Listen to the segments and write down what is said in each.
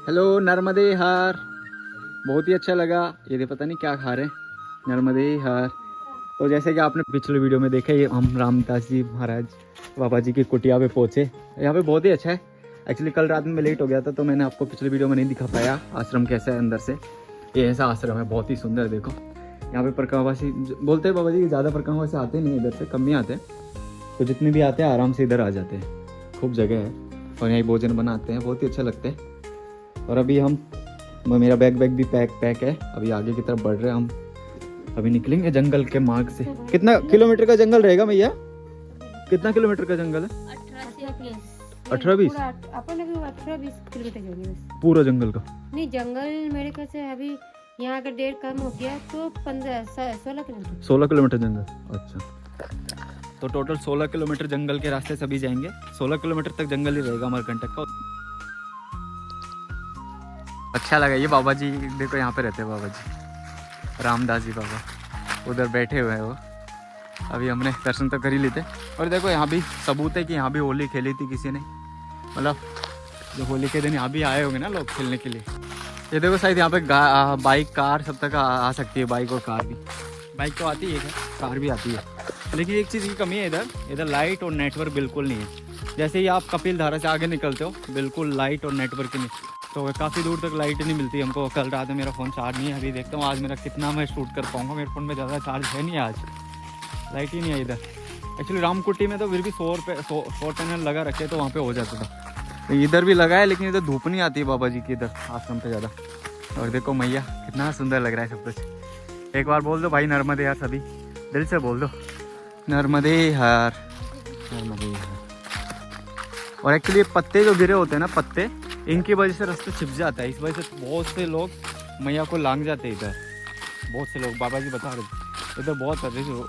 Hello नर्मदे हार, बहुत ही अच्छा लगा। ये पता नहीं क्या खा रहे हैं, नर्मदे हार। तो जैसे कि आपने पिछले वीडियो में देखा, ये हम रामदास जी महाराज बाबा जी की कुटिया पे पहुँचे। यहाँ पे बहुत ही अच्छा है। एक्चुअली कल रात में मैं लेट हो गया था, तो मैंने आपको पिछले वीडियो में नहीं दिखा पाया आश्रम कैसा है अंदर से। ये ऐसा आश्रम है, बहुत ही सुंदर। देखो यहाँ पे परकावासी बोलते हैं बाबा जी, ज़्यादा परकावासी आते नहीं इधर से, कम ही आते हैं। तो जितने भी आते हैं आराम से इधर आ जाते हैं। खूब जगह है और यहाँ भोजन बनाते हैं, बहुत ही अच्छा लगता है। और अभी मेरा बैग भी पैक है। अभी आगे की तरफ बढ़ रहे हैं हम। अभी निकलेंगे जंगल के मार्ग से। कितना किलोमीटर का जंगल रहेगा भैया? कितना किलोमीटर का जंगल है? 18-20 किलोमीटर पूरा जंगल का? नहीं, जंगल मेरे ख्याल से अभी यहाँ अगर 1.5 कम हो गया तो 16 किलोमीटर। 16 किलोमीटर जंगल, अच्छा। तो टोटल 16 किलोमीटर जंगल के रास्ते से अभी जाएंगे। 16 किलोमीटर तक जंगल ही रहेगा अमरकंटक का। अच्छा लगा। ये बाबा जी देखो, यहाँ पे रहते हैं बाबा जी रामदास जी बाबा, उधर बैठे हुए हैं वो। अभी हमने दर्शन तो कर ही लेते। और देखो यहाँ भी सबूत है कि यहाँ भी होली खेली थी किसी ने। मतलब जो होली के दिन यहाँ भी आए होंगे ना लोग खेलने के लिए। ये देखो शायद यहाँ पे बाइक कार सब तक आ सकती है। बाइक और कार भी, बाइक तो आती है, कार भी आती है। लेकिन एक चीज़ की कमी है, इधर लाइट और नेटवर्क बिल्कुल नहीं है। जैसे ही आप कपिल धारा से आगे निकलते हो, बिल्कुल लाइट और नेटवर्क नहीं, तो काफ़ी दूर तक लाइट नहीं मिलती हमको। कल रात में मेरा फ़ोन चार्ज नहीं है। अभी देखता हूँ आज मेरा कितना मैं शूट कर पाऊँगा। मेरे फ़ोन में ज़्यादा चार्ज है नहीं आज, लाइट ही नहीं है इधर। एक्चुअली रामकुटी में तो फिर भी 100 पैनल लगा रखे, तो वहाँ पे हो जाता था। इधर भी लगा है, लेकिन इधर धूप नहीं आती है बाबा जी की इधर आश्रम पे ज़्यादा। और देखो मैया, कितना सुंदर लग रहा है सब कुछ। एक बार बोल दो भाई नर्मदे हार, सभी दिल से बोल दो नर्मदे हार, नर्मदे हार। और एक्चुअली ये पत्ते जो गिरे होते हैं ना, पत्ते, इनकी वजह से रास्ता छिप जाता है। इस वजह से बहुत से लोग मैया को लांग जाते हैं इधर। बहुत से लोग बाबा जी बता रहे थे इधर बहुत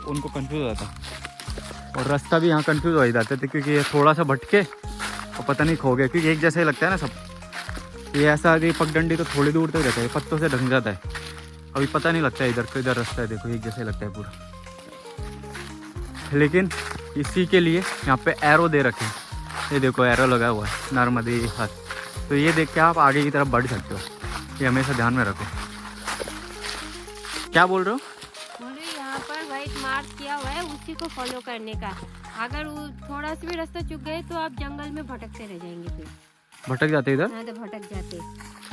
उनको कंफ्यूज हो जाता है। और रास्ता भी यहाँ कंफ्यूज हो जाते थे, क्योंकि ये थोड़ा सा भटके और पता नहीं खो गए, क्योंकि एक जैसा ही लगता है ना सब। ये ऐसा कि पगडंडी तो थोड़ी दूर तक रहता है, पत्तों से ढंक जाता है। अभी पता नहीं लगता है इधर रास्ता है। देखो एक जैसा ही लगता है पूरा। लेकिन इसी के लिए यहाँ पे एरो दे रखे हैं। ये देखो एरो लगा हुआ है, नर्मदे हार। तो ये देख के आप आगे की तरफ बढ़ सकते हो। ये हमेशा ध्यान में रखो। क्या बोल रहे हो? बोले यहाँ पर व्हाइट मार्क किया हुआ है, उसी को फॉलो करने का। अगर वो थोड़ा सा भी रास्ता चुक गए तो आप जंगल में भटकते रह जाएंगे। फिर भटक जाते इधर? हाँ, तो भटक जाते।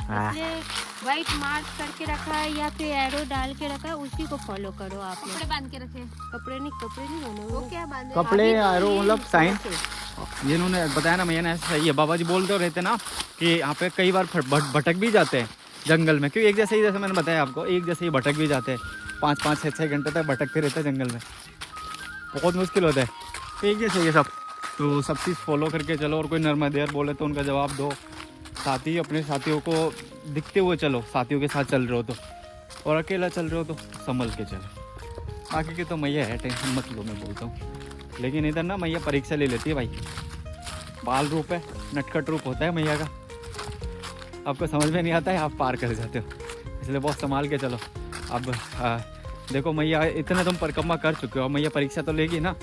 इसलिए व्हाइट मार्क करके रखा है या फिर एरो डाल के रखा है, उसी को फॉलो करो। आप कपड़े बांध के रखे। कपड़े नहीं होने वो क्या बांधे? कपड़े एरो मतलब साइन। ये इन्होंने बताया ना, मैंने ऐसा सही है। बाबा जी बोलते रहते ना कि यहाँ पे कई बार भटक भी जाते हैं जंगल में, क्योंकि एक जैसे ही, जैसे मैंने बताया आपको, एक जैसे ही भटक भी जाते हैं। 5-5, 6-6 घंटे तक भटकते रहते हैं जंगल में, बहुत मुश्किल होता है। तो एक जैसे ये सब, तो सब चीज़ फॉलो करके चलो। और कोई नर्मदेहर बोले तो उनका जवाब दो। साथी अपने साथियों को दिखते हुए चलो, साथियों के साथ चल रहे हो तो। और अकेला चल रहे हो तो संभल के चलो। बाकी की तो मैया है, टेंशन मत लो, मैं बोलता हूँ। लेकिन इधर ना मैया परीक्षा ले लेती है भाई। बाल रूप है, नटखट रूप होता है मैया का। आपको समझ में नहीं आता है, आप पार कर जाते हो। इसलिए बहुत संभाल के चलो। अब देखो मैया, इतने तुम परिक्रमा कर चुके हो, मैया परीक्षा तो लेगी ना।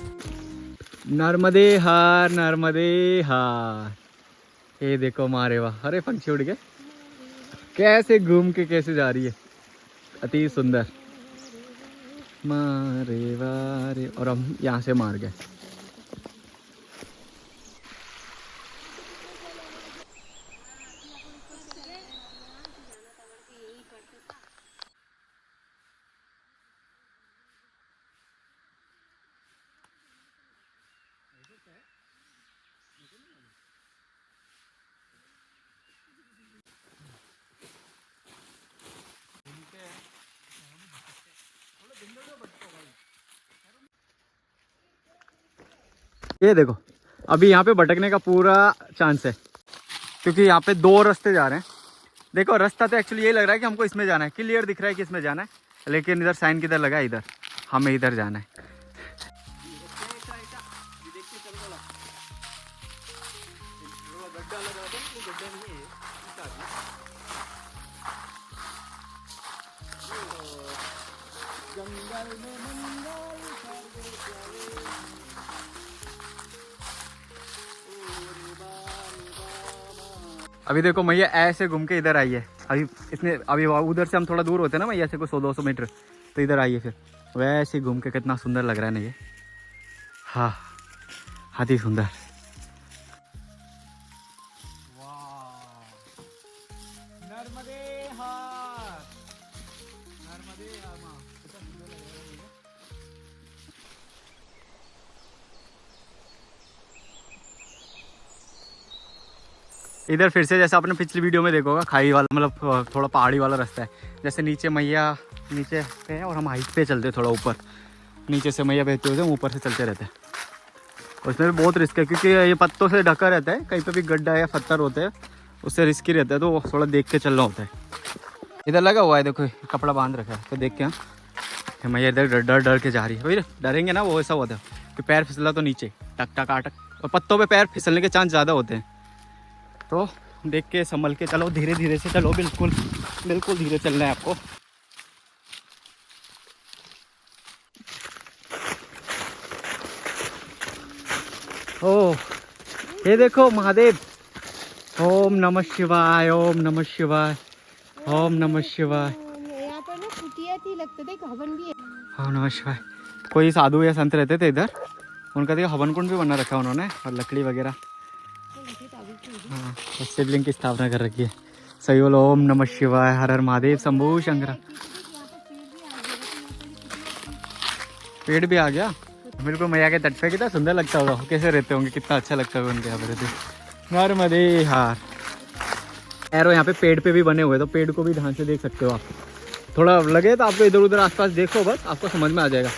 नर्मदे हार, नर्मदे हार। ये देखो मारे वाह, अरे पंछी उड़ गए, कैसे घूम के कैसे जा रही है, अति सुंदर। मारे वारे। और हम यहाँ से मार गए। ये देखो, अभी यहाँ पे भटकने का पूरा चांस है, क्योंकि यहाँ पे 2 रास्ते जा रहे हैं। देखो रास्ता तो एक्चुअली ये लग रहा है कि हमको इसमें जाना है, क्लियर दिख रहा है कि इसमें जाना है, लेकिन इधर साइन किधर लगा है, इधर हमें इधर जाना है। अभी देखो मैया ऐसे घूम के इधर आई है। अभी उधर से हम थोड़ा दूर होते हैं ना मैया से, कोई 100-200 मीटर, तो इधर आई है फिर वैसे घूम के। कितना सुंदर लग रहा है ना ये। हाँ, हाथी सुंदर। इधर फिर से जैसे आपने पिछली वीडियो में देखा होगा, खाई वाला मतलब थोड़ा पहाड़ी वाला रास्ता है। जैसे नीचे मैया नीचे पे है और हम हाइट पे चलते हैं थोड़ा ऊपर, नीचे से मैया बहते होते हैं, ऊपर से चलते रहते हैं। उसमें भी बहुत रिस्क है क्योंकि ये पत्तों से ढका रहता है, कहीं पे भी गड्ढा या पत्थर होते हैं उससे रिस्की रहता है, तो वो थोड़ा देख के चलना होता है। इधर लगा हुआ है देखो, कपड़ा बांध रखा है, तो देख के मैया इधर डर डर के जा रही है। भाई डरेंगे ना, वो ऐसा होता है कि पैर फिसला तो नीचे टक टक आटक, और पत्तों पे पैर फिसलने के चांस ज़्यादा होते हैं, तो देख के संभल के चलो, धीरे धीरे से चलो, बिल्कुल बिल्कुल धीरे चलना है आपको। ओह ये देखो महादेव, ओम नमः शिवाय, ओम नमः शिवाय, ओम नमः शिवाय। यहाँ पर ना कुटिया थी लगता था, हवन भी है। ओम नमः शिवाय। कोई साधु या संत रहते थे इधर, उनका देखो हवन कुंड भी बना रखा है उन्होंने, और लकड़ी वगैरह। हाँ, और शिवलिंग की स्थापना कर रखी है। सही बोलो, ओम नमः शिवाय, हर हर महादेव, शंभू शंकर। पेड़ भी आ गया बिल्कुल मैया के तट पे। कितना सुंदर लगता होगा, कैसे रहते होंगे, कितना अच्छा लगता होगा उनके यहाँ पे रहते। नर्मदे हार एरो यहाँ पे पेड़ पे भी बने हुए, तो पेड़ को भी ध्यान से देख सकते हो आप। थोड़ा लगे तो आपको इधर उधर आसपास देखो, बस आपको समझ में आ जाएगा।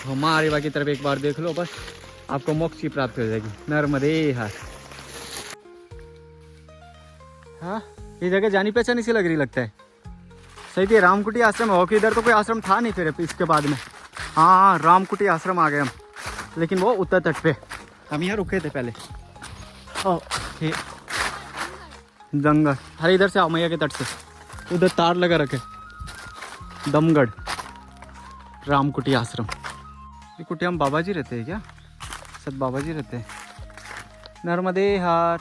हमारे की तरफ एक बार देख लो, बस आपको मोक्ष की प्राप्ति हो जाएगी। नर्मदे हार। हाँ, ये जगह जानी पहचानी सी लग रही लगता है। सही थी, रामकुटी आश्रम हो कि इधर तो कोई आश्रम था नहीं फिर इसके बाद में। हाँ, रामकुटी आश्रम आ गए हम, लेकिन वो उत्तर तट पे, हम यहाँ रुके थे पहले। ओह जंगल, अरे इधर से आओ मैया के तट से, उधर तार लगा रखे, दमगढ़ रामकुटी आश्रम। ये कुटिया में बाबा जी रहते हैं क्या? सब बाबा जी रहते हैं। नर्मदे हार।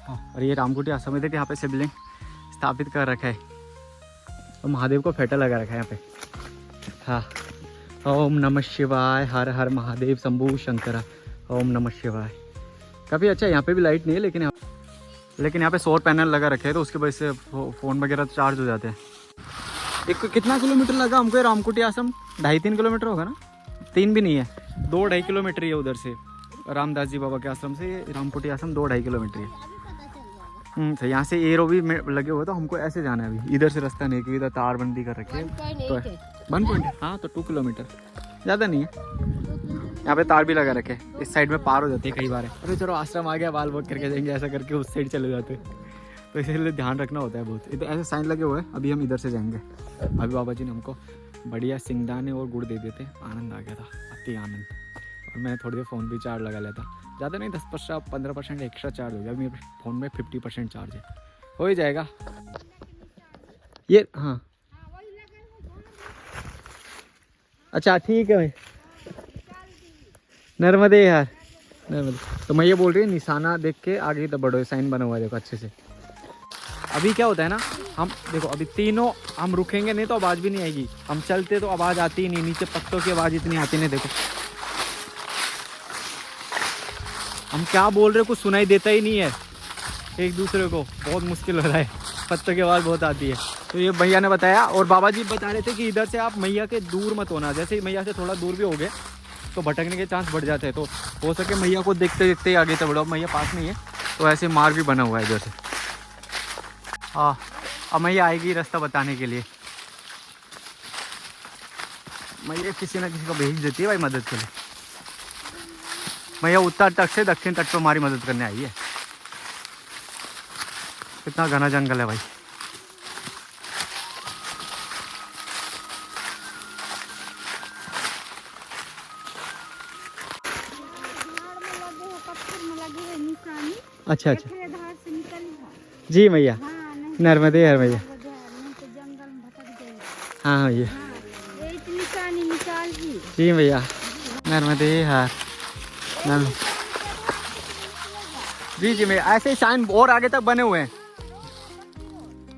हाँ, और ये रामकुटी आश्रम है, यहाँ पे शिवलिंग स्थापित कर रखा है और महादेव को फेटा लगा रखा है यहाँ पे। हाँ, ओम नमः शिवाय, हर हर महादेव, शंभू शंकर, ओम नमः शिवाय। काफ़ी अच्छा है, यहाँ पे भी लाइट नहीं है लेकिन यहाँ पे सौर पैनल लगा रखे हैं, तो उसकी वजह से फ़ोन वगैरह चार्ज हो जाते हैं। एक कितना किलोमीटर लगा हमको रामकुटी आश्रम? 2.5-3 किलोमीटर होगा ना? 3 भी नहीं है, 2-2.5 किलोमीटर ही है उधर से, रामदास जी बाबा के आश्रम से रामकुटी आश्रम 2-2.5 किलोमीटर है। तो यहाँ से एरो भी लगे हुए, तो हमको ऐसे जाना है। अभी इधर से रास्ता नहीं, क्योंकि इधर तारबंदी कर रखी है, तो 1 पॉइंट, हाँ तो 2 किलोमीटर ज़्यादा नहीं है। यहाँ पे तार भी लगा रखे, इस साइड में पार हो जाती है कई बार। अरे चलो आश्रम आ गया, बाल वॉक करके जाएंगे, ऐसा करके उस साइड चले जाते, तो इसलिए ध्यान रखना होता है बहुत। इधर ऐसे साइन लगे हुए हैं, अभी हम इधर से जाएंगे। अभी बाबा जी ने हमको बढ़िया सिंगदाने और गुड़ दे देते, आनंद आ गया था, अति आनंद। और मैं थोड़ी देर फ़ोन भी चार्ज लगा लेता, ज़्यादा नहीं, 10-15% एक्स्ट्रा चार्ज हो गया। अभी मेरे फ़ोन में 50% चार्ज है, हो ही जाएगा ये। हाँ अच्छा ठीक है भाई। नर्मदे यार, नर्मदे। तो मैं ये बोल रही हूँ, निशाना देख के आगे तो बढ़ो, साइन बना हुआ है देखो अच्छे से। अभी क्या होता है ना, हम देखो अभी तीनों हम रुकेंगे नहीं तो आवाज़ भी नहीं आएगी, हम चलते तो आवाज़ आती ही नहीं, नीचे पत्तों की आवाज़ इतनी आती नहीं। देखो हम क्या बोल रहे, कुछ सुनाई देता ही नहीं है एक दूसरे को, बहुत मुश्किल हो रहा है, पत्तों की आवाज़ बहुत आती है। तो ये भैया ने बताया, और बाबा जी बता रहे थे कि इधर से आप मैया के दूर मत होना, जैसे मैया से थोड़ा दूर भी हो गए तो भटकने के चांस बढ़ जाते हैं, तो हो सके मैया को देखते देखते आगे तो बढ़ो। मैया पास नहीं है, तो ऐसे मार्ग भी बना हुआ है इधर से। हाँ, अब मैया आएगी रास्ता बताने के लिए। मैया किसी ना किसी को भेज देती है भाई मदद के लिए। मैया उत्तर तट से दक्षिण तट पर हमारी मदद करने आई है। कितना घना जंगल है भाई। अच्छा अच्छा जी मैया, नर्मदे हर मैया। हाँ भैया जी भैया, नर्मदे हर। बीच में ऐसे साइन और आगे तक बने हुए हैं।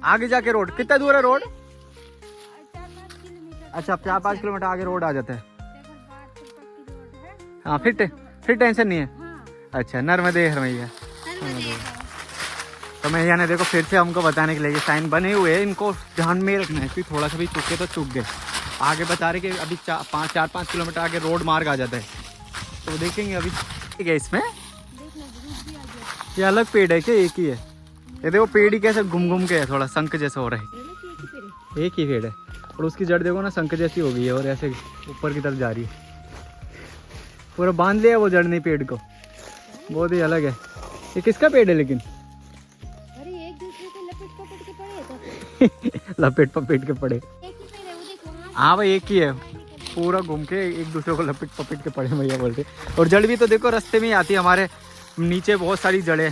आगे जाके रोड कितना दूर है रोड? 4-5 किलोमीटर। अच्छा 4-5 किलोमीटर आगे रोड आ जाता है। हाँ फिर टेंशन नहीं है। हाँ, अच्छा नर्मदे मैया। नर्मदे। तो मैया ने देखो फिर से हमको बताने के लिए साइन बने हुए हैं, इनको ध्यान में रखना है कि थोड़ा सा भी चुके तो चुक गए। आगे बता रहे कि अभी 4-5 किलोमीटर आगे रोड मार्ग आ जाता है, तो देखेंगे अभी। ठीक है इसमें देखना ग्रुप भी आ गया। ये अलग पेड़ है क्या? एक ही है? ये देखो पेड़ ही कैसे घूम घूम के है, थोड़ा शंख जैसा हो रहा ये ना कि एक ही पेड़ है। है। एक ही पेड़ है और उसकी जड़ देखो ना शंख जैसी हो गई है और ऐसे ऊपर की तरफ जा रही है। पूरा बांध लिया वो जड़ नहीं पेड़ को, बहुत ही अलग है। ये किसका पेड़ है लेकिन? अरे एक दूसरे को लपेट पपेट के पड़े हैं तो। लपेट पपेट के पड़े। एक ही पेड़ है, वो देखो। हाँ भाई एक ही है, पूरा घूम के एक दूसरे को लपेट पपेट के पड़े भैया बोलते। और जड़ भी तो देखो रास्ते में ही आती है, हमारे नीचे बहुत सारी जड़ें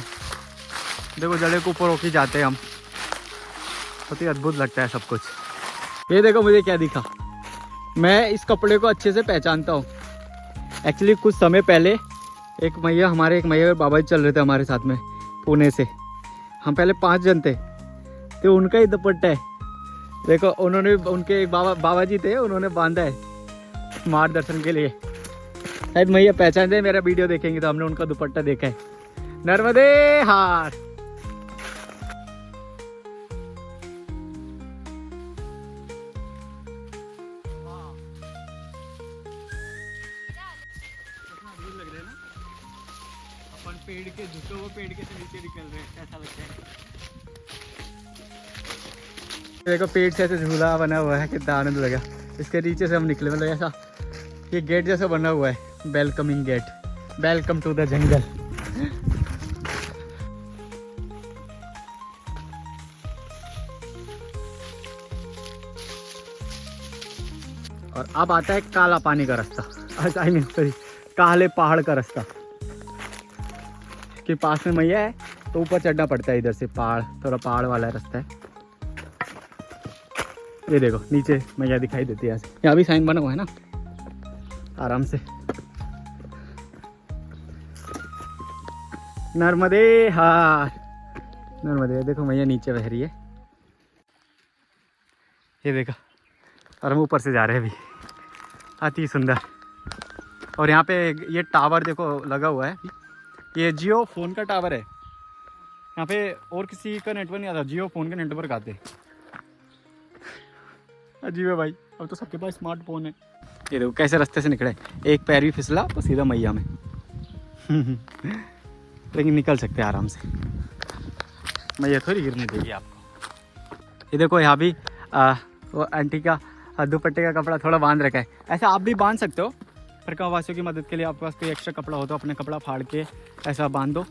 देखो, जड़ें को ऊपर होके जाते हैं हम। बहुत ही अद्भुत लगता है सब कुछ। ये देखो मुझे क्या दिखा, मैं इस कपड़े को अच्छे से पहचानता हूँ। एक्चुअली कुछ समय पहले एक मैया और बाबा जी चल रहे थे हमारे साथ में पुणे से। हम पहले 5 जन थे, तो उनका ही दुपट्टा है देखो। उन्होंने उनके एक बाबा जी थे, उन्होंने बांधा है मार्गदर्शन के लिए। शायद मैया पहचानते हैं, मेरा वीडियो देखेंगे तो हमने उनका दुपट्टा देखा है। नर्मदे हार। अपन पेड़ के झुके हुए पेड़ के से नीचे निकल रहे हैं, ऐसा लगता है। देखो पेड़ से ऐसे झूला बना हुआ है, कितना आनंद लगा। इसके नीचे से हम निकले, मतलब ऐसा ये गेट जैसा बना हुआ है, welcoming gate, welcome to the jungle. और अब आता है काला पानी का रास्ता, आई मीन सॉरी काले पहाड़ का रास्ता। के पास में मैया है तो ऊपर चढ़ना पड़ता है, इधर से पहाड़, थोड़ा पहाड़ वाला रास्ता है। ये देखो नीचे मैया दिखाई देती है, यहाँ भी साइन बना हुआ है ना, आराम से। नर्मदे हार, नर्मदे। देखो मैया नीचे बह रही है, ये देखो। और हम ऊपर से जा रहे हैं अभी, अति सुंदर। और यहाँ पे ये टावर देखो लगा हुआ है, ये जियो फोन का टावर है। यहाँ पे और किसी का नेटवर्क नहीं आता, जियो फोन का नेटवर्क आते। अजीब है भाई, अब तो सबके पास स्मार्टफोन है। ये देखो कैसे रास्ते से निकले, एक पैर भी फिसला तो सीधा मैया में। लेकिन निकल सकते हैं आराम से, मैया थोड़ी गिरने देगी आपको। ये देखो यहाँ भी वो आंटी का दुपट्टे का कपड़ा थोड़ा बांध रखा है। ऐसा आप भी बांध सकते हो, पर गाँववासियों की मदद के लिए आपके पास कोई एक्स्ट्रा कपड़ा हो तो अपने कपड़ा फाड़ के ऐसा बांध दो,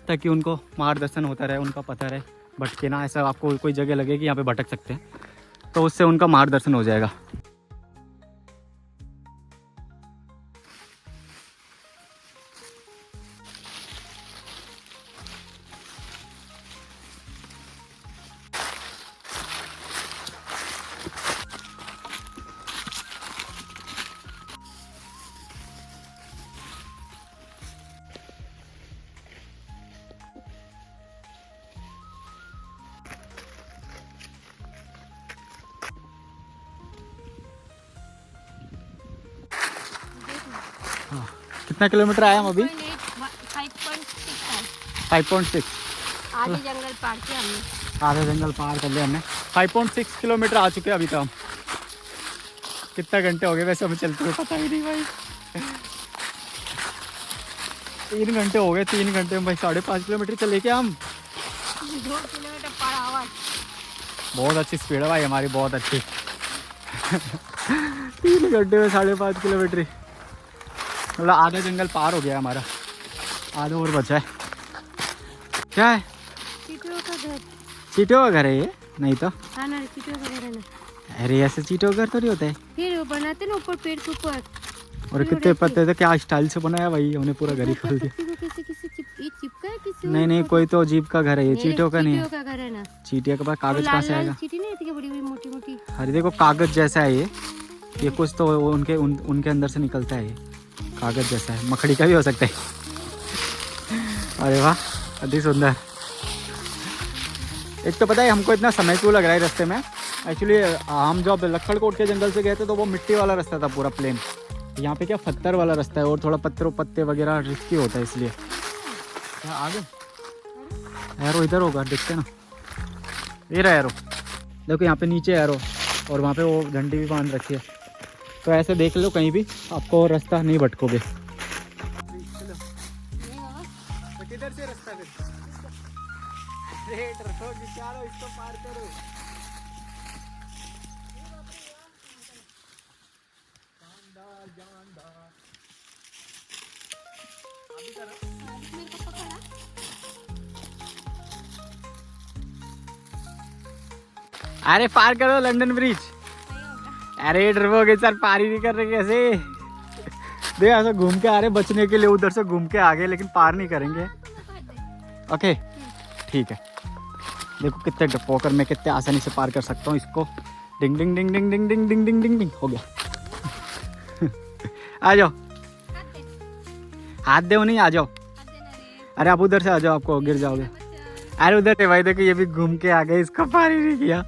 ताकि उनको मार्गदर्शन होता रहे, उनका पता रहे, भटके ना। ऐसा आपको कोई जगह लगे कि यहाँ पे भटक सकते हैं, तो उससे उनका मार्गदर्शन हो जाएगा। हाँ, कितना किलोमीटर आया हम अभी? 5.6। आधे जंगल पार किया हमने। आधे जंगल पार कर लिया हमने। 5.6 किलोमीटर आ चुके हैं अभी तो हम। कितना घंटे हो गए वैसे हमें चलते हुए, पता ही नहीं भाई। 3 घंटे हो गए, 3 घंटे में भाई 5.5 किलोमीटर चले क्या हम। 2 किलोमीटर पर आवर। बहुत अच्छी स्पीड है भाई हमारी, बहुत अच्छी। 3 घंटे में 5.5 किलोमीटर, मतलब आधा जंगल पार हो गया हमारा, आधा और बचा है। क्या है? चींटियों का घर। चींटियों का घर है ये? नहीं तो। हाँ ना, चींटियों का घर है ना। अरे ऐसे चींटियों का घर तो नहीं होता है। फिर वो बनाते ना ऊपर पेड़ के ऊपर। और कितने पत्ते थे, क्या स्टाइल से बनाया भाई हमने, पूरा घर ही खोल दिया। चिपका है किसी। नहीं कोई तो अजीब का घर है ये, चींटियों का नहीं है। चींटियों का घर है ना। चींटियों के पास कागज कहाँ से आएगा? चींटी नहीं थी, बड़ी बड़ी मोटी मोटी। अरे देखो कागज जैसा है ये कुछ तो उनके अंदर से निकलता है, ये कागज जैसा है, मकड़ी का भी हो सकता है। अरे वाह, अति सुंदर। एक तो पता है हमको इतना समय क्यों लग रहा है रास्ते में, एक्चुअली हम जब लक्खड़कोट के जंगल से गए थे तो वो मिट्टी वाला रास्ता था पूरा प्लेन। यहाँ पे क्या पत्थर वाला रास्ता है और थोड़ा पत्ते वगैरह रिस्की होता है, इसलिए। क्या आगे एरो इधर होगा, देखते ना, ये रहा एरो, देखो यहाँ पे नीचे एरो और वहाँ पे वो घंटी भी बांध रखी है, तो ऐसे देख लो कहीं भी आपको रास्ता नहीं भटकोगे। किधर से रास्ता चलो इसको पार करो। अरे पार करो लंदन ब्रिज। अरे डरबोगे सर, पार ही नहीं कर रहे कैसे? देख ऐसा घूम के आ रहे बचने के लिए, उधर से घूम के आ गए लेकिन पार नहीं करेंगे। ओके ठीक है, देखो कितने डपोकर मैं कितने आसानी से पार कर सकता हूँ इसको। डिंग डिंग डिंग डिंग डिंग डिंग डिंग डिंग डिंग डिंग हो गया। आ जाओ, हाथ दो नहीं, आ जाओ। अरे आप उधर से आ जाओ, आपको गिर जाओगे। अरे उधर से भाई देखो ये भी घूम के आ गए, इसको पार ही नहीं किया।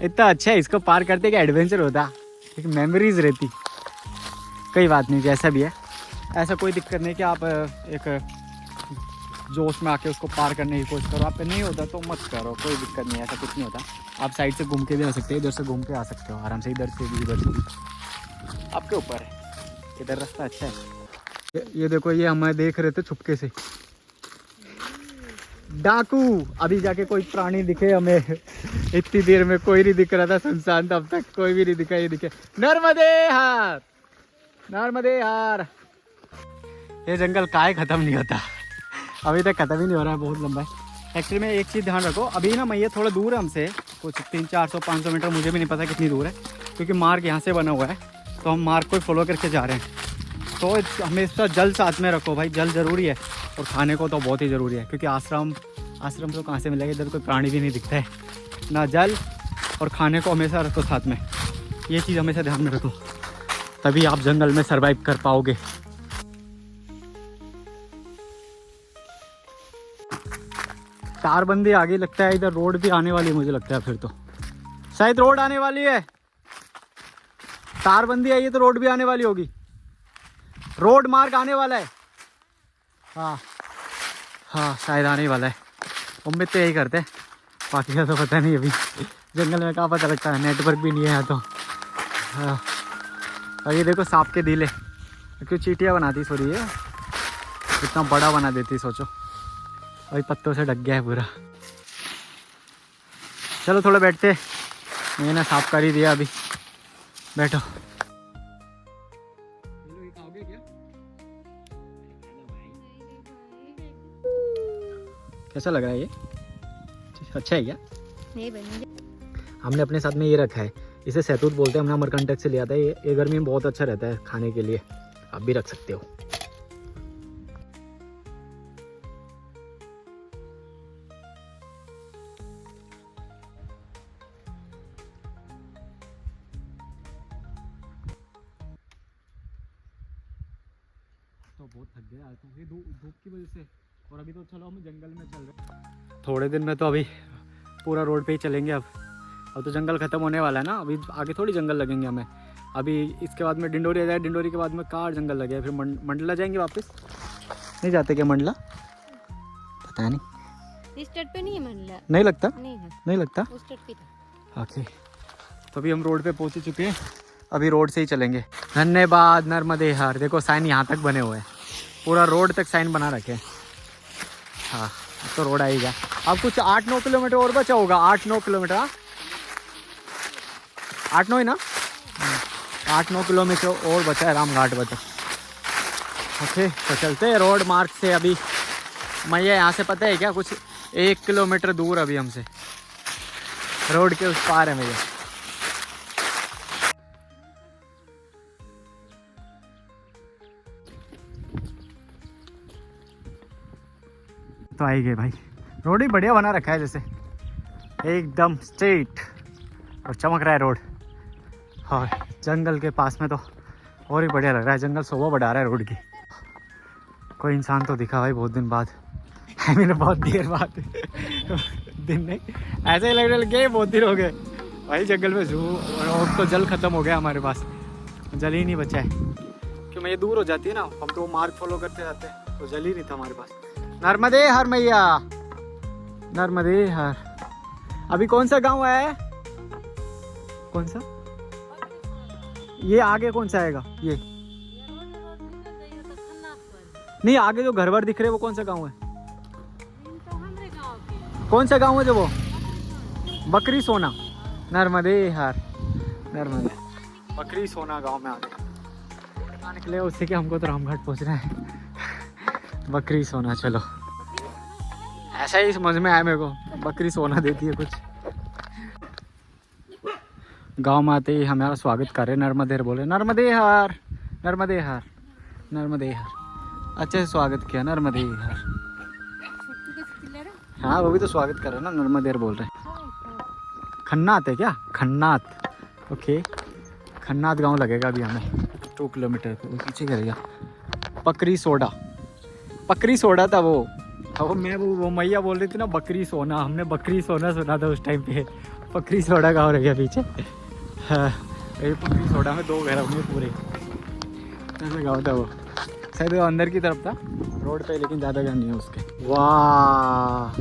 इतना अच्छा है, इसको पार करते कि एडवेंचर होता, एक मेमोरीज रहती। कोई बात नहीं, जैसा भी है ऐसा कोई दिक्कत नहीं कि आप एक जोश में आके उसको पार करने की कोशिश करो। आप पे नहीं होता तो मत करो, कोई दिक्कत नहीं, ऐसा कुछ नहीं होता। आप साइड से घूम के भी आ सकते हो, इधर से घूम के आ सकते हो आराम से, इधर से भी इधर से भी, आपके ऊपर है। इधर रास्ता अच्छा है। ये देखो, ये हमें देख रहे थे छुपके से डाकू। अभी जाके कोई प्राणी दिखे हमें, इतनी देर में कोई नहीं दिख रहा था, सुनसान था, अब तक कोई भी नहीं दिखा। ये दिखे नर्मदे हार, नर्मदे हार। ये जंगल काहे खत्म नहीं होता, अभी तक खत्म ही नहीं हो रहा है, बहुत लंबा है। एक्चुअली में एक चीज़ ध्यान रखो, अभी ना मैं ये थोड़ा दूर है हमसे, कुछ 300-400-500 मीटर, मुझे भी नहीं पता कितनी दूर है, क्योंकि मार्ग यहाँ से बना हुआ है तो हम मार्ग को फॉलो करके जा रहे हैं। तो हमेशा जल साथ में रखो भाई, जल ज़रूरी है, और खाने को तो बहुत ही ज़रूरी है, क्योंकि आश्रम तो कहाँ से मिलेगा, इधर कोई प्राणी भी नहीं दिखता है ना। जल और खाने को हमेशा रखो साथ में, ये चीज़ हमेशा ध्यान में रखो, तभी आप जंगल में सर्वाइव कर पाओगे। तारबंदी आगे लगता है, इधर रोड भी आने वाली है मुझे लगता है, फिर तो शायद रोड आने वाली है। तारबंदी आई है तो रोड भी आने वाली होगी, रोड मार्ग आने वाला है। हाँ हाँ शायद आने वाला है, उम्मीद तो यही करते हैं, बाकी का तो पता नहीं। अभी जंगल में क्या पता लगता है, नेटवर्क भी नहीं है यहाँ तो। हाँ और ये देखो सांप के दिले, क्यों चीटियाँ बनाती सॉरी, ये इतना बड़ा बना देती, सोचो। अभी पत्तों से ढक गया है पूरा। चलो थोड़ा बैठते, मैंने ना साफ कर ही दिया, अभी बैठो। कैसा लग रहा है ये, अच्छा है क्या? नहीं बनी। हमने अपने साथ में ये रखा है, इसे सहतूत बोलते हैं, हमने अमरकंटक से लिया था। ये गर्मी में बहुत अच्छा रहता है खाने के लिए, आप भी रख सकते हो। तो बहुत थक गया आज तो, ये धूप की वजह से। और अभी तो चलो हम जंगल में चल रहे, थोड़े दिन में तो अभी पूरा रोड पे ही चलेंगे। अब तो जंगल ख़त्म होने वाला है ना, अभी आगे थोड़ी जंगल लगेंगे हमें। अभी इसके बाद में डिंडोरी आ जाए, डिंडोरी के बाद में कार जंगल लगे, फिर मंडला जाएंगे वापस। नहीं जाते क्या मंडला? पता नहीं, इस तट पे नहीं है मंडला, नहीं लगता, नहीं लगता उस तट पे था। ओके, तो अभी हम रोड पे पहुंच चुके हैं, अभी रोड से ही चलेंगे। धन्यवाद नर्मदे हर, देखो साइन यहाँ तक बने हुए हैं, पूरा रोड तक साइन बना रखे हैं। हाँ तो रोड आएगा, अब कुछ 8-9 किलोमीटर और बचा होगा, 8-9 किलोमीटर, 8-9 ही ना, 8-9 किलोमीटर और बचा है, रामघाट बचा। ओके तो चलते हैं रोड मार्ग से। अभी मैया यहाँ से पता है क्या, कुछ 1 किलोमीटर दूर अभी हमसे, रोड के उस पार है मैया। तो आई गए भाई, रोड ही बढ़िया बना रखा है, जैसे एकदम स्ट्रेट और चमक रहा है रोड। और जंगल के पास में तो और ही बढ़िया लग रहा है, जंगल शोभा बढ़ा रहा है रोड की। कोई इंसान तो दिखा भाई बहुत दिन बाद। मैंने बहुत देर बाद दिन नहीं ऐसे ही लगने लगे बहुत देर हो गए भाई जंगल में जू और तो जल खत्म हो गया हमारे पास जल ही नहीं बचा है क्यों ये दूर हो जाती है ना हम तो मार्ग फॉलो करते जाते हैं तो जल ही नहीं था हमारे पास। नर्मदे हर मैया नर्मदे हर। अभी कौन सा गांव है कौन सा ये आगे कौन सा आएगा ये नहीं आगे जो घर वर दिख रहे वो कौन सा गांव है कौन सा गांव है जो वो बकरी सोना नर्मदे हर नर्मदे बकरी सोना गांव में आने के लिए उससे कि हमको तो रामघाट पहुंचना है बकरी सोना चलो ऐसा ही समझ में आया मेरे को बकरी सोना देती है कुछ। गांव में आते ही हमारा स्वागत कर रहे नर्मदेर बोले नर्मदे हर नर्मदे हर नर्मदे हर अच्छे से स्वागत किया नर्मदे हर। हाँ वो भी तो स्वागत कर रहे हैं ना नर्मदेर बोल रहे खन्नात है क्या खन्नात ओके खन्नात गांव लगेगा अभी हमें 2 किलोमीटर पीछे करेगा। बकरी सोडा था वो वो मैया बोल रही थी ना बकरी सोना हमने बकरी सोना सुना था उस टाइम पे बकरी सोडा गाँव रह गया पीछे। हाँ बकरी सोडा में 2 घर होंगे पूरे ऐसा गाँव था वो शायद वो अंदर की तरफ था रोड पे लेकिन ज़्यादा घर नहीं है उसके। वाह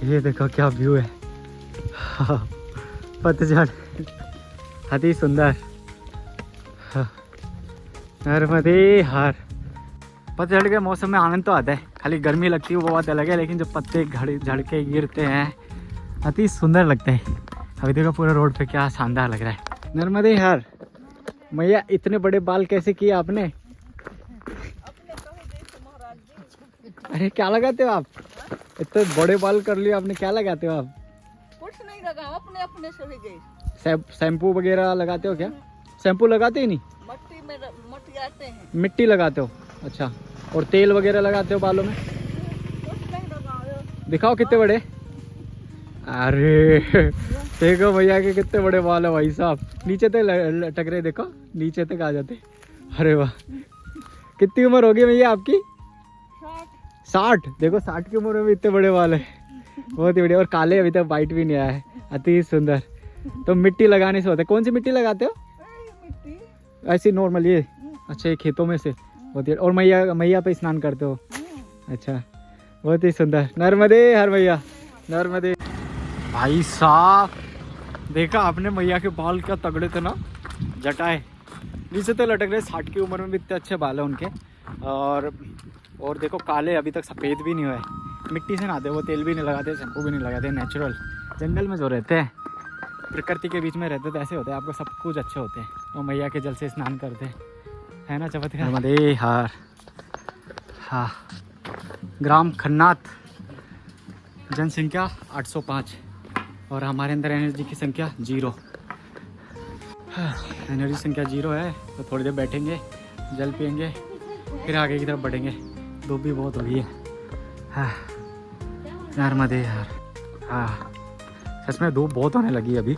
ये देखो क्या व्यू है पतझड़ अति सुंदर नर्मदे हर। पतझड़ के मौसम में आनंद तो आता है खाली गर्मी लगती है वो बात अलग है लेकिन जब पत्ते झड़ के गिरते हैं अति सुंदर लगता है। अभी देखो पूरा रोड पे क्या शानदार लग रहा है। नर्मदे हर मैया इतने बड़े बाल कैसे किए आपने अरे क्या लगाते हो आप इतने बड़े बाल कर लिए आपने क्या लगाते हो आप कुछ नहीं लगा अपने अपने से भी गए। शैम्पू वगैरह लगाते हो क्या शैम्पू लगाते ही नहीं मट्टी आते हैं मिट्टी लगाते हो अच्छा और तेल वगैरह लगाते हो बालों में कुछ नहीं लगा दिखाओ कितने बड़े अरे देखो भैया के कितने बड़े बाल है भाई साहब नीचे तक लटक रहे देखो नीचे तक आ जाते। अरे वाह कितनी उम्र होगी भैया आपकी 60 देखो 60 की उम्र में भी इतने बड़े बाल है बहुत ही बढ़िया और काले अभी तक वाइट भी नहीं आया है अति सुंदर। तो मिट्टी लगाने से होता है कौन सी मिट्टी लगाते हो ऐसी नॉर्मल ये अच्छा ये खेतों में से बहुत ही और मैया पे स्नान करते हो अच्छा बहुत ही सुंदर। नर्मदे हर मैया नर्मदे भाई साहब देखा आपने मैया के बाल क्या तगड़े थे ना जटाए नीचे तो लटक रहे 60 की उम्र में भी इतने अच्छे बाल है उनके और देखो काले अभी तक सफ़ेद भी नहीं हुए मिट्टी से नहाते वो तेल भी नहीं लगाते शैम्पू भी नहीं लगाते नेचुरल जंगल में जो रहते हैं प्रकृति के बीच में रहते तो ऐसे होते हैं आपको सब कुछ अच्छे होते हैं और मैया के जल से स्नान करते है ना चमत्कार। नर्मदे हर हाँ ग्राम खन्नात जनसंख्या 805 और हमारे अंदर एनर्जी की संख्या 0 एनर्जी संख्या 0 है तो थोड़ी देर बैठेंगे जल पियेंगे फिर आगे की तरफ बढ़ेंगे धूप भी बहुत हो गई है। हाँ नर्मदे हर हाँ सच में धूप बहुत होने लगी अभी।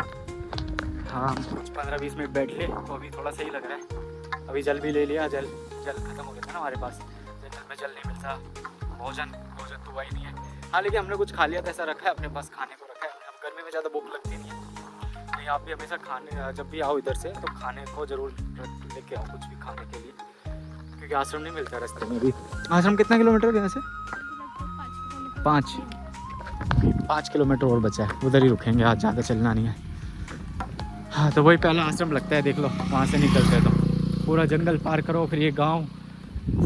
हाँ 15-20 मिनट बैठ ले तो अभी थोड़ा सही लग रहा है अभी जल भी ले लिया जल खत्म हो गया था ना हमारे पास जंगल में जल नहीं मिलता भोजन तो हुआ ही नहीं है। हाँ लेकिन हमने कुछ खा लिया था ऐसा रखा है अपने पास खाने को रखा है अब गर्मी में ज़्यादा भूख लगती नहीं है नहीं आप भी हमेशा खाने जब भी आओ इधर से तो खाने को ज़रूर लेके आओ कुछ भी खाने के लिए क्योंकि आश्रम नहीं मिलता रास्ते में भी। आश्रम कितना किलोमीटर है यहाँ से 5 किलोमीटर और बचा है उधर ही रुकेंगे आज ज़्यादा चलना नहीं है। हाँ तो वही पहला आश्रम लगता है देख लो वहाँ से निकलते तो पूरा जंगल पार करो फिर ये गांव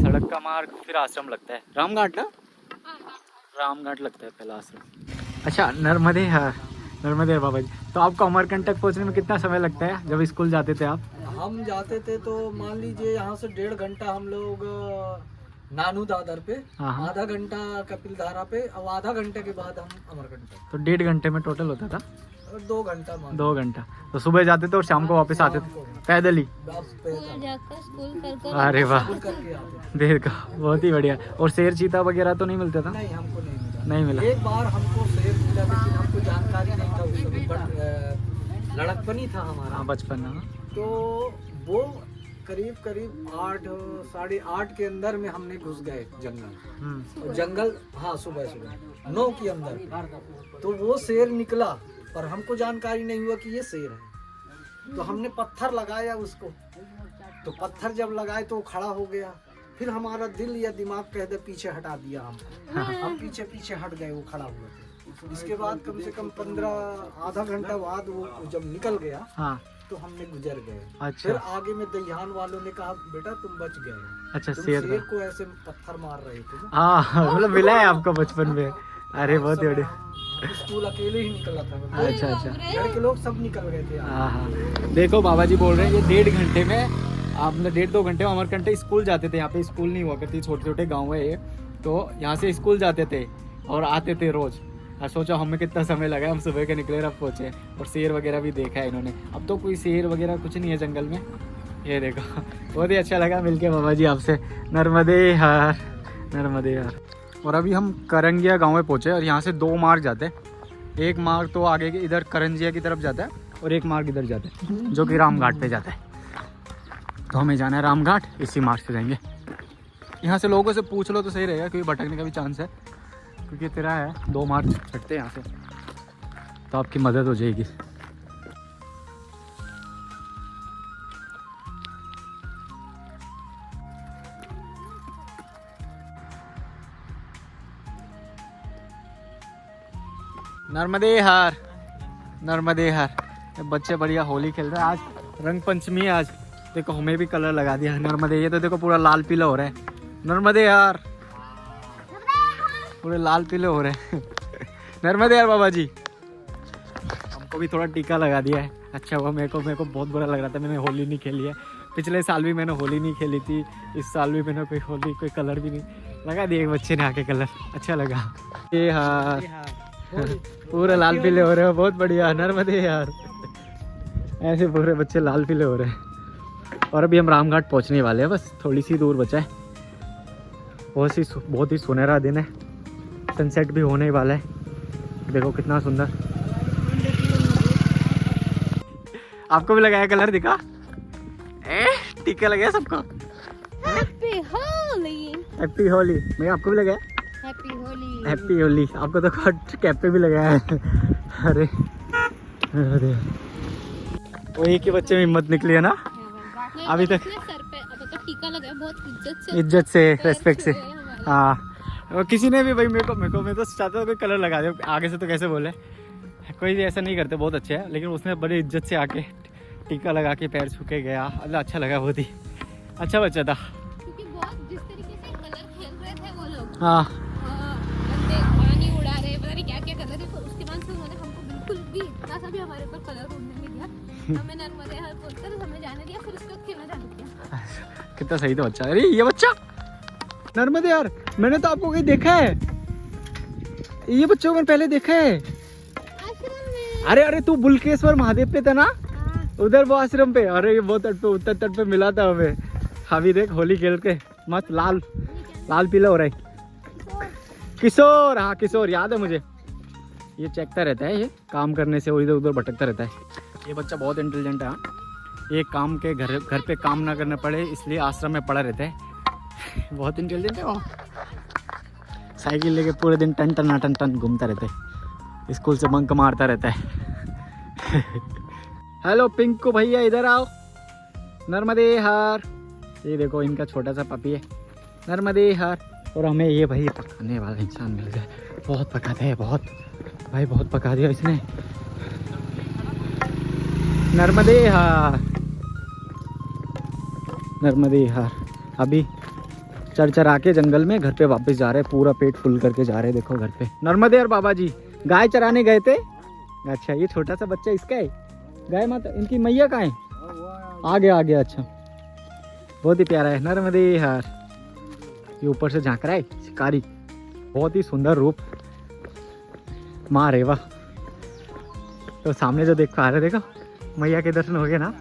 सड़क का मार्ग फिर आश्रम लगता है रामघाट ना रामघाट लगता है पहला आश्रम। अच्छा नर्मदे बाबा जी तो आपको अमरकंटक पहुँचने में कितना समय लगता है जब स्कूल जाते थे आप हम जाते थे तो मान लीजिए यहाँ से 1.5 घंटा हम लोग नानू दादर पे आधा घंटा कपिल धारा पे और आधा घंटे के बाद हम अमरकंटक तो 1.5 घंटे में टोटल होता था 2 घंटा 2 घंटा तो सुबह जाते थे और शाम को वापस आते थे पैदल ही। अरे वाह देखो बहुत ही बढ़िया। और शेर चीता वगैरह तो नहीं मिलता था नहीं हमको नहीं मिला एक बार हमको शेर मिला लेकिन हमको जानकारी नहीं था उस समय लड़कपनी था हमारा बचपन तो वो करीब करीब 8 8:30 के अंदर में हमने घुस गए जंगल। और जंगल, हाँ सुबह 9 के अंदर। तो वो शेर निकला, पर हमको जानकारी नहीं हुआ कि ये शेर है। तो हमने पत्थर लगाया उसको, तो पत्थर जब लगाए तो वो खड़ा हो गया। फिर हमारा दिल या दिमाग कह दे पीछे हटा दिया हम पीछे पीछे हट गए, वो खड़ा हुआ था। इसके बाद कम से कम 15 आधा घंटा बाद वो जब निकल गया, हाँ, तो हमने गुजर गए। अच्छा। फिर आगे में दहियान वालों ने कहा बेटा तुम बच गए। अच्छा, शेर को ऐसे पत्थर मार रहे थे। हाँ, मतलब मिला है आपको बचपन में? अरे बहुत बढ़िया। स्कूल अकेले ही निकला था। अच्छा अच्छा, घर के लोग सब निकल गए थे। हाँ, देखो बाबा जी बोल रहे हैं ये 1.5 घंटे में, आपने 1.5-2 घंटे में अमरकंटक स्कूल जाते थे। यहाँ पे स्कूल नहीं हुआ करती, छोटे छोटे गाँव है ये, तो यहाँ से स्कूल जाते थे और आते थे रोज। और सोचो हमें कितना समय लगा, हम सुबह के निकले अब पहुँचे। और शेर वगैरह भी देखा है इन्होंने। अब तो कोई शेर वगैरह कुछ नहीं है जंगल में। ये देखो, बहुत ही अच्छा लगा मिलके बाबा जी आपसे। नर्मदे हर, नर्मदे हर। और अभी हम करंगिया गांव में पहुँचे और यहाँ से 2 मार्ग जाते हैं। एक मार्ग तो आगे के इधर करंजिया की तरफ जाता है और एक मार्ग इधर जाता है जो कि रामघाट पे जाता है। तो हमें जाना है रामघाट, इसी मार्ग से जाएंगे। यहाँ से लोगों से पूछ लो तो सही रहेगा, क्योंकि भटकने का भी चांस है, क्योंकि तेरा है 2 मार्ग चढ़ते हैं यहाँ से, तो आपकी मदद हो जाएगी। नर्मदे हर, नर्मदे हर। बच्चे बढ़िया होली खेल रहे हैं। आज रंग पंचमी है। आज देखो हमें भी कलर लगा दिया नर्मदे। ये तो देखो पूरा लाल पीला हो रहा है। नर्मदे यार, पूरे लाल पीले हो रहे हैं। नर्मदे यार बाबा जी, हमको भी थोड़ा टीका लगा दिया है। अच्छा हुआ, मेरे को बहुत बुरा लग रहा था, मैंने होली नहीं खेली है। पिछले साल भी मैंने होली नहीं खेली थी, इस साल भी मैंने कोई कलर भी नहीं लगा दिया। एक बच्चे ने आके कलर, अच्छा लगा। ये हाँ, पूरे लाल पीले हो रहे हो, बहुत बढ़िया। नर्मदे यार, ऐसे पूरे बच्चे लाल पीले हो रहे हैं। और अभी हम रामघाट पहुंचने वाले हैं, बस थोड़ी सी दूर बचा है। बहुत ही सुनहरा दिन है, सनसेट भी होने वाला है। देखो कितना सुंदर। आपको भी लगाया कलर, दिखा टीका लगाया सबको। Happy Holi, happy Holi. मैं आपको भी लगाया हैप्पी होली, हैप्पी होली। आपको तो कैप पे भी लगाया है। अरे अरे, वो एक ही बच्चे में हिम्मत निकली है ना अभी तक। सर पे अब तो टीका लगाया, बहुत इज्जत से रेस्पेक्ट से। हाँ, किसी ने भी भाई मेरे को मैं तो चाहता था कोई कलर लगा दे आगे से, तो कैसे बोले, कोई ऐसा नहीं करते, बहुत अच्छे है। लेकिन उसने बड़ी इज्जत से आके टीका लगा के पैर छू के गया। अल्लाह, अच्छा लगा, बहुत ही अच्छा बच्चा था। क्योंकि बहुत जिस तरीके से कलर खेल रहे थे वो लोग, हाँ, पानी उड़ा रहे, पता नहीं क्या क्या कर रहे थे। तो उसके बाद से उन्होंने हमको बिल्कुल भी इतना सा भी हमारे ऊपर कलर उड़ने नहीं दिया। हमें नर्मदे हर बोलकर हमें जाने दिया, फिर उसको खेलना जाने दिया। कितना सही था बच्चा। अरे ये बच्चा नर्मदे यार, मैंने तो आपको कहीं देखा है। ये बच्चों को मैंने पहले देखा है। अरे अरे, तू बुलकेश्वर महादेव पे था ना, उधर वो आश्रम पे। अरे वो तट पे, उत्तर तट पे मिला था हमें। अभी देख होली खेल के मस्त लाल लाल पीला हो रहा है। किशोर, हाँ किशोर याद है मुझे। ये चेकता रहता है, ये काम करने से इधर उधर भटकता रहता है। ये बच्चा बहुत इंटेलिजेंट है। ये काम के घर पे काम ना करना पड़े, इसलिए आश्रम में पड़ा रहता है। बहुत इंटेलिजेंट है वो। साइकिल लेके पूरे दिन टन टन टन टन घूमता रहता है, स्कूल से बंक मारता रहता है। हेलो पिंकू भैया, इधर आओ। नर्मदे हर। ये देखो इनका छोटा सा पपी है। नर्मदे हर। और हमें ये भाई पकाने वाला इंसान मिल गया। बहुत पकाते हैं, बहुत भाई, बहुत पका दिया इसने। नर्मदे हर, नर्मदे हर। अभी चर के जंगल में घर पे वापस जा रहे हैं, पूरा पेट फुल करके जा रहे हैं। देखो घर पे नर्मदे और बाबा जी गाय चराने गए थे। अच्छा, ये छोटा सा बच्चा इसका है। गाय माता, इनकी मैया कहाँ है? आ गया। अच्छा, बहुत ही प्यारा है। नर्मदे हर। ये ऊपर से झांक रहा है, शिकारी। बहुत ही सुंदर रूप। माँ रे वाह। तो सामने जो देख पा रहे, देखो मैया के दर्शन हो गए ना।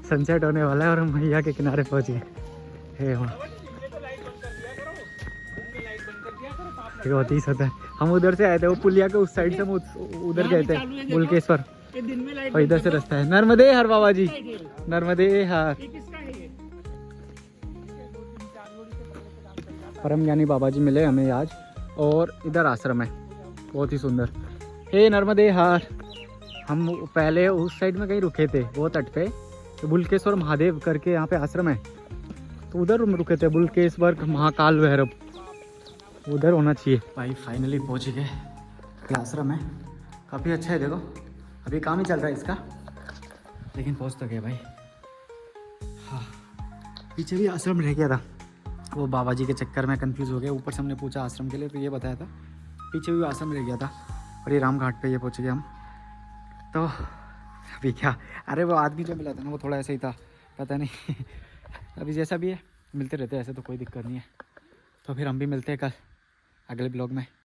सनसेट होने वाला है और हम मैया के किनारे पहुंच गए। हे वाह, बहुत ही होता है। हम उधर से आए थे, वो पुलिया के उस साइड से हम उधर गए थे, बुलकेश्वर। और इधर से रास्ता है। नर्मदे हर बाबा जी, नर्मदे हर। परम ज्ञानी बाबा जी मिले हमें आज, और इधर आश्रम है बहुत ही सुंदर। हे नर्मदे हार। हम पहले उस साइड में कहीं रुके थे वो तट पे, तो बुलकेश्वर महादेव करके यहाँ पे आश्रम है, तो उधर रुके थे। बुलकेश्वर महाकाल भैरव उधर होना चाहिए। भाई फाइनली पहुँच गए, ये आश्रम है, काफ़ी अच्छा है। देखो अभी काम ही चल रहा है इसका, लेकिन पहुँच तो गए भाई। हाँ, पीछे भी आश्रम रह गया था, वो बाबा जी के चक्कर में कंफ्यूज हो गया। ऊपर से हमने पूछा आश्रम के लिए तो ये बताया था, पीछे भी आश्रम रह गया था। और ये राम घाट पे ये पहुँच गए हम। तो अभी क्या, अरे वो आदमी जो मिला था ना वो थोड़ा ऐसा ही था, पता नहीं अभी जैसा भी है मिलते रहते हैं ऐसे, तो कोई दिक्कत नहीं है। तो फिर हम भी मिलते हैं कल अगले ब्लॉग में।